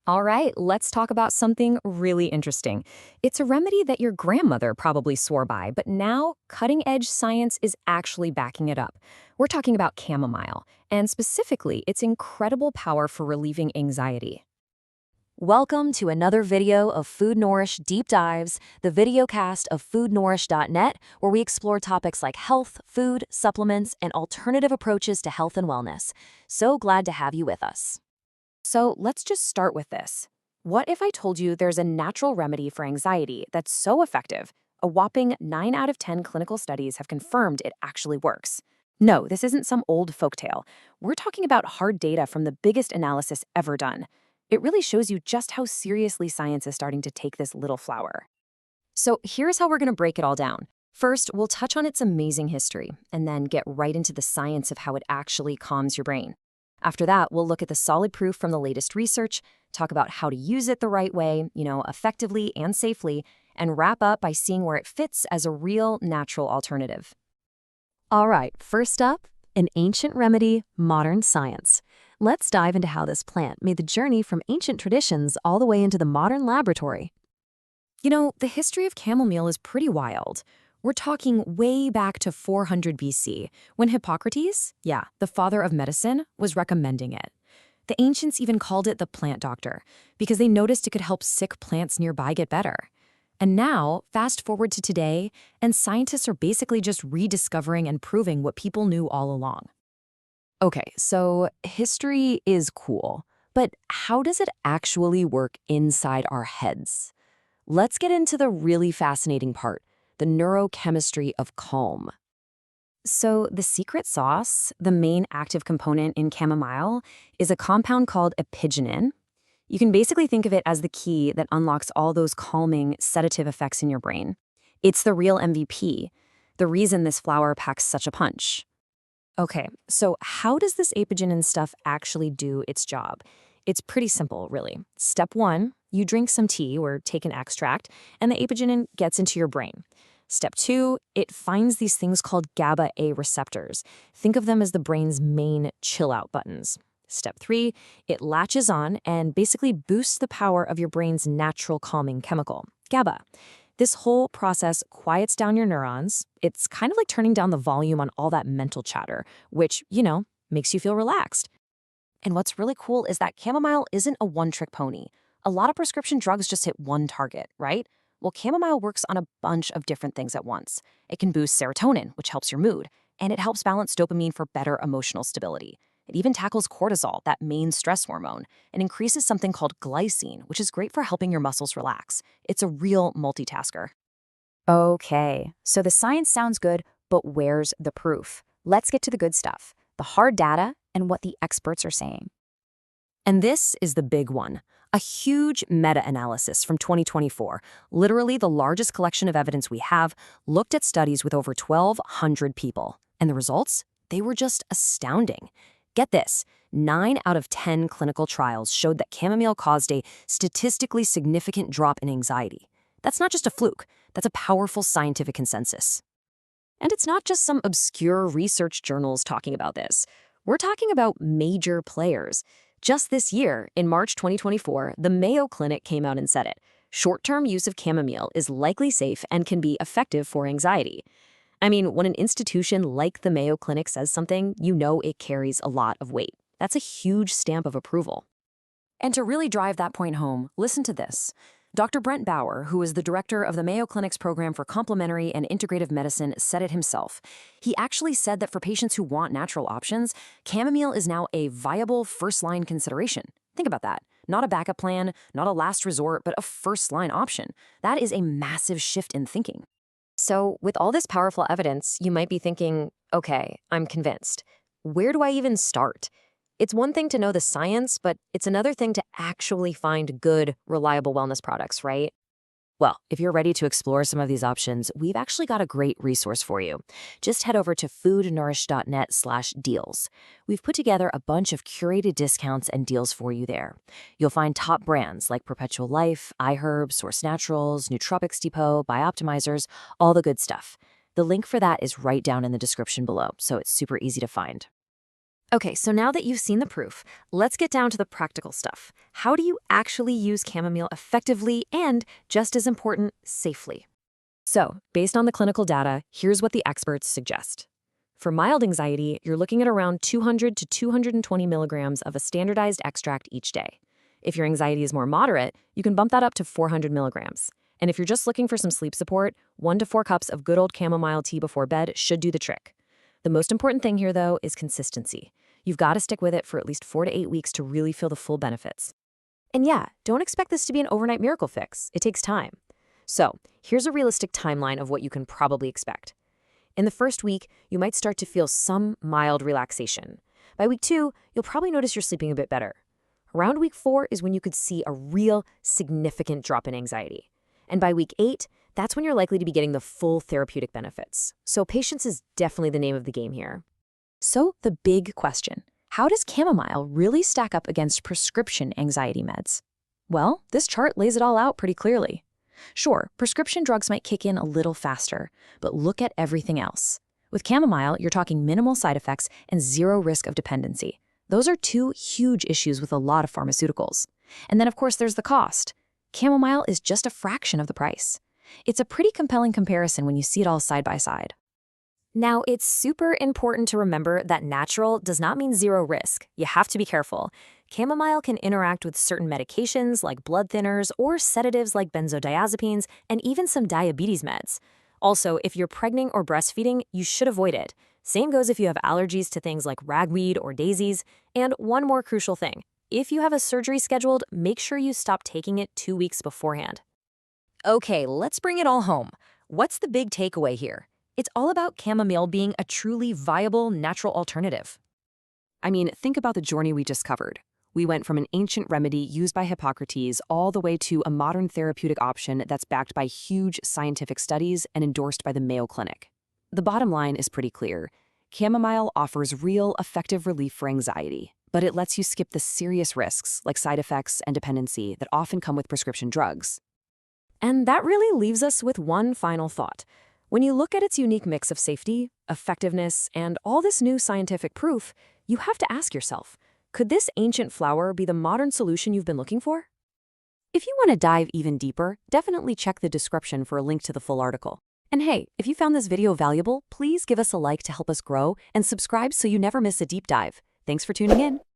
All right, let's talk about something really interesting. It's a remedy that your grandmother probably swore by, but now cutting edge science is actually backing it up. We're talking about chamomile, and specifically its incredible power for relieving anxiety. Welcome to another video of Food Nourish Deep Dives, the videocast of foodnourish.net, where we explore topics like health, food, supplements, and alternative approaches to health and wellness. So glad to have you with us. So let's just start with this. What if I told you there's a natural remedy for anxiety that's so effective, a whopping 9 out of 10 clinical studies have confirmed it actually works? No, this isn't some old folktale. We're talking about hard data from the biggest analysis ever done. It really shows you just how seriously science is starting to take this little flower. So here's how we're going to break it all down. First, we'll touch on its amazing history, and then get right into the science of how it actually calms your brain. After that, we'll look at the solid proof from the latest research, talk about how to use it the right way, effectively and safely, and wrap up by seeing where it fits as a real natural alternative. All right, first up, an ancient remedy, modern science. Let's dive into how this plant made the journey from ancient traditions all the way into the modern laboratory. The history of chamomile is pretty wild. We're talking way back to 400 BC, when Hippocrates, the father of medicine, was recommending it. The ancients even called it the plant doctor, because they noticed it could help sick plants nearby get better. And now, fast forward to today, and scientists are basically just rediscovering and proving what people knew all along. Okay, so history is cool, but how does it actually work inside our heads? Let's get into the really fascinating part, the neurochemistry of calm. So the secret sauce, the main active component in chamomile, is a compound called Apigenin. You can basically think of it as the key that unlocks all those calming, sedative effects in your brain. It's the real MVP, the reason this flower packs such a punch. Okay, so how does this Apigenin stuff actually do its job? It's pretty simple, really. Step 1, you drink some tea or take an extract, and the Apigenin gets into your brain. Step 2, it finds these things called GABA-A receptors. Think of them as the brain's main chill-out buttons. Step 3, it latches on and basically boosts the power of your brain's natural calming chemical, GABA. This whole process quiets down your neurons. It's kind of like turning down the volume on all that mental chatter, which, makes you feel relaxed. And what's really cool is that chamomile isn't a one-trick pony. A lot of prescription drugs just hit one target, right? Well, chamomile works on a bunch of different things at once. It can boost serotonin, which helps your mood, and it helps balance dopamine for better emotional stability. It even tackles cortisol, that main stress hormone, and increases something called glycine, which is great for helping your muscles relax. It's a real multitasker. Okay, so the science sounds good, but where's the proof? Let's get to the good stuff, the hard data and what the experts are saying. And this is the big one. A huge meta-analysis from 2024, literally the largest collection of evidence we have, looked at studies with over 1,200 people. And the results? They were just astounding. Get this, 9 out of 10 clinical trials showed that chamomile caused a statistically significant drop in anxiety. That's not just a fluke, that's a powerful scientific consensus. And it's not just some obscure research journals talking about this. We're talking about major players. Just this year, in March 2024, the Mayo Clinic came out and said it. Short-term use of chamomile is likely safe and can be effective for anxiety. I mean, when an institution like the Mayo Clinic says something, you know it carries a lot of weight. That's a huge stamp of approval. And to really drive that point home, listen to this. Dr. Brent Bauer, who is the director of the Mayo Clinic's program for complementary and integrative medicine, said it himself. He actually said that for patients who want natural options, chamomile is now a viable first-line consideration. Think about that. Not a backup plan, not a last resort, but a first-line option. That is a massive shift in thinking. So with all this powerful evidence, you might be thinking, okay, I'm convinced. Where do I even start? It's one thing to know the science, but it's another thing to actually find good, reliable wellness products, right? Well, if you're ready to explore some of these options, we've actually got a great resource for you. Just head over to foodnourish.net/deals. We've put together a bunch of curated discounts and deals for you there. You'll find top brands like Perpetual Life, iHerb, Source Naturals, Nootropics Depot, Bioptimizers, all the good stuff. The link for that is right down in the description below, so it's super easy to find. Okay, so now that you've seen the proof, let's get down to the practical stuff. How do you actually use chamomile effectively and, just as important, safely? So, based on the clinical data, here's what the experts suggest. For mild anxiety, you're looking at around 200 to 220 milligrams of a standardized extract each day. If your anxiety is more moderate, you can bump that up to 400 milligrams. And if you're just looking for some sleep support, 1 to 4 cups of good old chamomile tea before bed should do the trick. The most important thing here, though, is consistency. You've got to stick with it for at least 4 to 8 weeks to really feel the full benefits. And yeah, don't expect this to be an overnight miracle fix. It takes time. So, here's a realistic timeline of what you can probably expect. In the first week, you might start to feel some mild relaxation. By week 2, you'll probably notice you're sleeping a bit better. Around week 4 is when you could see a real, significant drop in anxiety. And by week 8, that's when you're likely to be getting the full therapeutic benefits. So patience is definitely the name of the game here. So the big question, how does chamomile really stack up against prescription anxiety meds? Well, this chart lays it all out pretty clearly. Sure, prescription drugs might kick in a little faster, but look at everything else. With chamomile, you're talking minimal side effects and zero risk of dependency. Those are 2 huge issues with a lot of pharmaceuticals. And then, of course, there's the cost. Chamomile is just a fraction of the price. It's a pretty compelling comparison when you see it all side by side. Now, it's super important to remember that natural does not mean zero risk. You have to be careful. Chamomile can interact with certain medications like blood thinners or sedatives like benzodiazepines and even some diabetes meds. Also, if you're pregnant or breastfeeding, you should avoid it. Same goes if you have allergies to things like ragweed or daisies. And one more crucial thing. If you have a surgery scheduled, make sure you stop taking it 2 weeks beforehand. Okay, let's bring it all home. What's the big takeaway here? It's all about chamomile being a truly viable natural alternative. I mean, think about the journey we just covered. We went from an ancient remedy used by Hippocrates all the way to a modern therapeutic option that's backed by huge scientific studies and endorsed by the Mayo Clinic. The bottom line is pretty clear. Chamomile offers real, effective relief for anxiety, but it lets you skip the serious risks like side effects and dependency that often come with prescription drugs. And that really leaves us with one final thought. When you look at its unique mix of safety, effectiveness, and all this new scientific proof, you have to ask yourself, could this ancient flower be the modern solution you've been looking for? If you want to dive even deeper, definitely check the description for a link to the full article. And hey, if you found this video valuable, please give us a like to help us grow and subscribe so you never miss a deep dive. Thanks for tuning in.